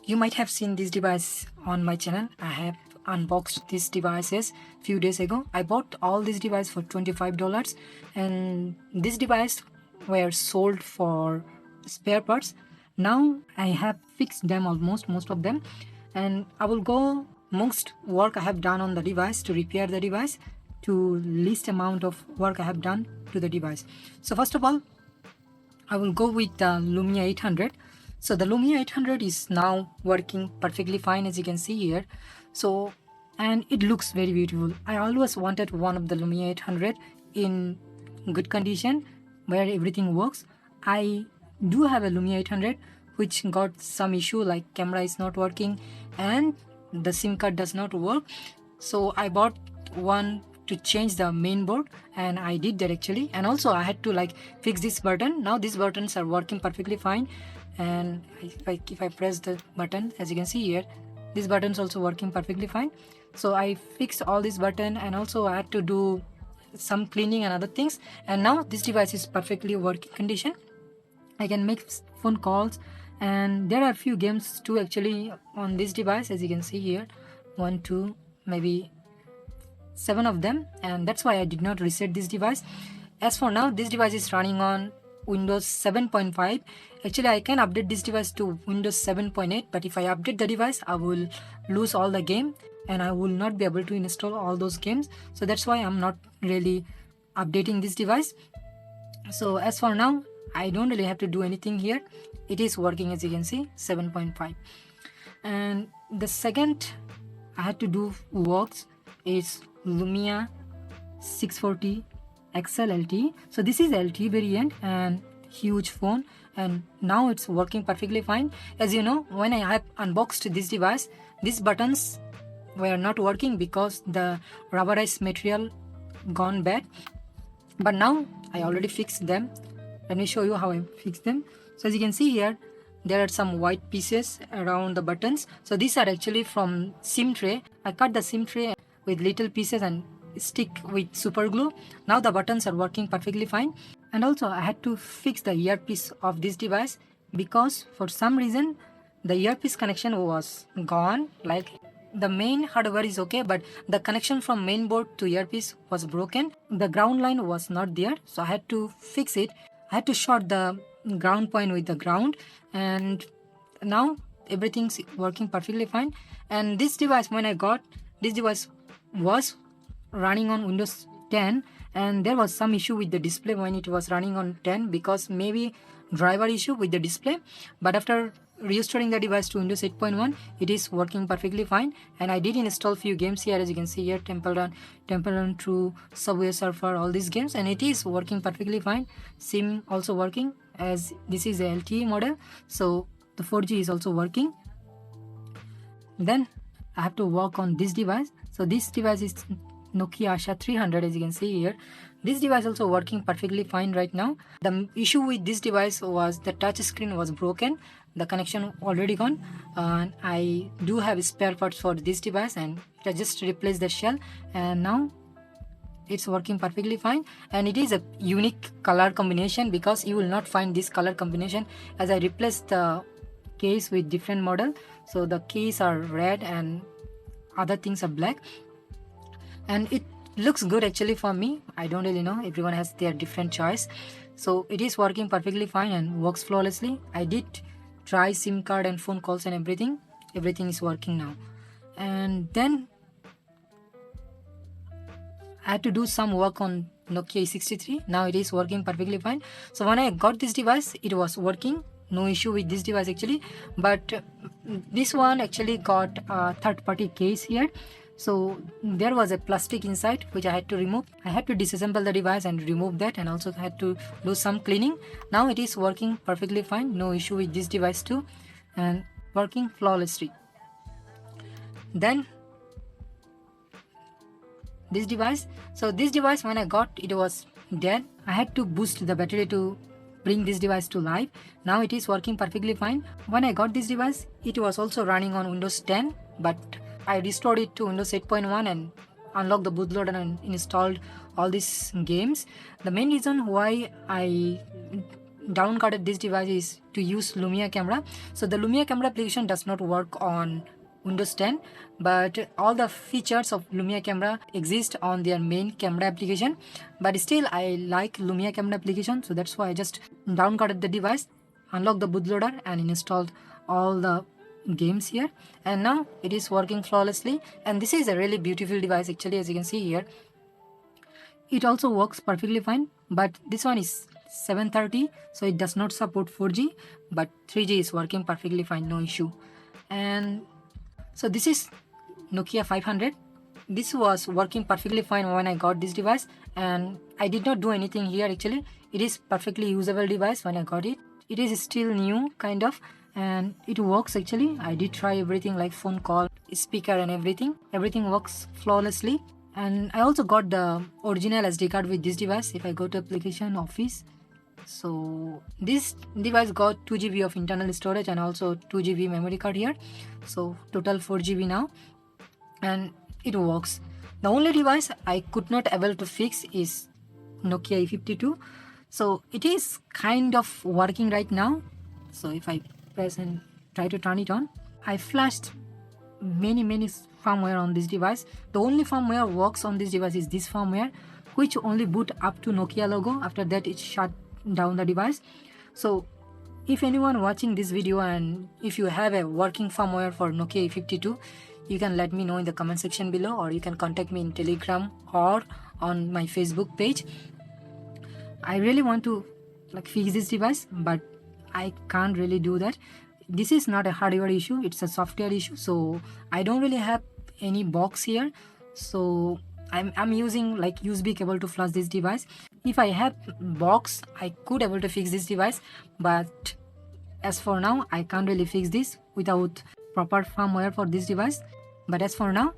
You might have seen this device on my channel. I have unboxed these devices few days ago. I bought all these devices for $25, and this device were sold for spare parts. Now I have fixed them almost, most of them, and I will go most work I have done on the device to repair the device to least amount of work I have done to the device. So first of all, I will go with the Lumia 800. So the Lumia 800 is now working perfectly fine, as you can see here. So, and it looks very beautiful. I always wanted one of the Lumia 800 in good condition where everything works. I do have a Lumia 800 which got some issue like camera is not working and the SIM card does not work. So I bought one to change the main board, and I did that actually. And also I had to like fix this button. Now these buttons are working perfectly fine, and if I press the button, as you can see here, this button's also working perfectly fine. So I fixed all this button, and also I had to do some cleaning and other things, and now this device is perfectly working condition. I can make phone calls, and there are a few games too actually on this device, as you can see here, 1 2 maybe 7 of them, and that's why I did not reset this device. As for now, this device is running on Windows 7.5. Actually I can update this device to Windows 7.8, but if I update the device I will lose all the game and I will not be able to install all those games. So that's why I'm not really updating this device. So as for now, I don't really have to do anything here. It is working, as you can see, 7.5. And the second I had to do works is Lumia 640 XL LTE. So this is LTE variant and huge phone, and now it's working perfectly fine. As you know, when I have unboxed this device, these buttons were not working because the rubberized material gone bad, but now I already fixed them. Let me show you how I fixed them. So as you can see here, there are some white pieces around the buttons. So these are actually from SIM tray. I cut the SIM tray with little pieces and stick with super glue. Now the buttons are working perfectly fine. And also I had to fix the earpiece of this device because for some reason the earpiece connection was gone. Like the main hardware is okay, but the connection from main board to earpiece was broken. The ground line was not there, so I had to fix it. I had to short the ground point with the ground, and now everything's working perfectly fine. And this device, when I got this device, was running on Windows 10, and there was some issue with the display when it was running on 10 because maybe driver issue with the display. But after restoring the device to Windows 8.1, it is working perfectly fine. And I did install few games here, as you can see here, Temple Run 2, Subway Surfer, all these games, and it is working perfectly fine. SIM also working, as this is a LTE model, so the 4G is also working. Then I have to work on this device. So this device is Nokia Asha 300, as you can see here. This device also working perfectly fine right now. The issue with this device was the touch screen was broken, the connection already gone, and I do have spare parts for this device, and I just replaced the shell, and now it's working perfectly fine. And it is a unique color combination because you will not find this color combination, as I replaced the case with different model. So the keys are red and other things are black, and it looks good actually for me. I don't really know, everyone has their different choice. So it is working perfectly fine and works flawlessly. I did try SIM card and phone calls and everything is working now. And then I had to do some work on Nokia E63. Now it is working perfectly fine. So when I got this device, it was working, no issue with this device actually. But this one actually got a third-party case here. So there was a plastic inside which I had to remove. I had to disassemble the device and remove that, and also had to do some cleaning. Now it is working perfectly fine, no issue with this device too, and working flawlessly. Then this device, so this device when I got it was dead. I had to boost the battery to bring this device to life. Now it is working perfectly fine. When I got this device, it was also running on Windows 10, but I restored it to Windows 8.1 and unlocked the bootloader and installed all these games. The main reason why I downcarded this device is to use Lumia camera. So the Lumia camera application does not work on Windows 10, but all the features of Lumia camera exist on their main camera application. But still I like Lumia camera application, so that's why I just downcarded the device, unlocked the bootloader and installed all the games here, and now it is working flawlessly. And this is a really beautiful device actually, as you can see here. It also works perfectly fine, but this one is 730, so it does not support 4G, but 3G is working perfectly fine, no issue. And so this is Nokia 500. This was working perfectly fine when I got this device, and I did not do anything here actually. It is perfectly usable device when I got it. It is still new kind of, and it works actually. I did try everything like phone call, speaker and everything. Everything works flawlessly. And I also got the original SD card with this device. If I go to application office, so this device got 2 GB of internal storage and also 2 GB memory card here, so total 4 GB now, and it works. The only device I could not able to fix is Nokia E52. So it is kind of working right now. So if I press and try to turn it on, I flashed many firmware on this device. The only firmware works on this device is this firmware, which only boot up to Nokia logo. After that it shut down the device. So if anyone watching this video and if you have a working firmware for Nokia E52, you can let me know in the comment section below, or you can contact me in Telegram or on my Facebook page. I really want to fix this device, but I can't really do that. This is not a hardware issue, it's a software issue. So I don't really have any box here, so I'm using USB cable to flash this device. If I have box, I could able to fix this device, but as for now I can't really fix this without proper firmware for this device. But as for now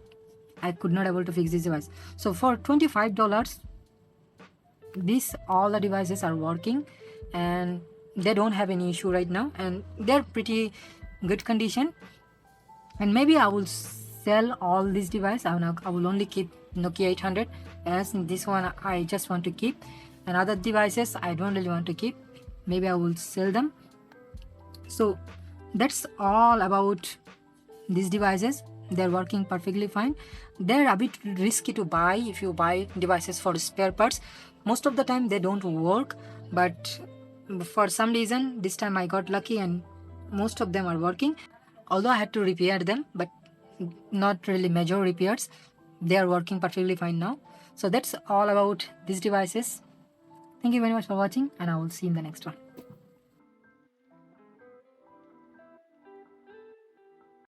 I could not able to fix this device. So for $25, all the devices are working and they don't have any issue right now, and they're pretty good condition. And maybe I will sell all this device. I will only keep Nokia 800, as this one I just want to keep, and other devices I don't really want to keep. Maybe I will sell them. So that's all about these devices. They're working perfectly fine. They're a bit risky to buy if you buy devices for spare parts. Most of the time they don't work, but for some reason this time I got lucky and most of them are working. Although I had to repair them, but not really major repairs. They are working perfectly fine now. So that's all about these devices. Thank you very much for watching, and I will see you in the next one.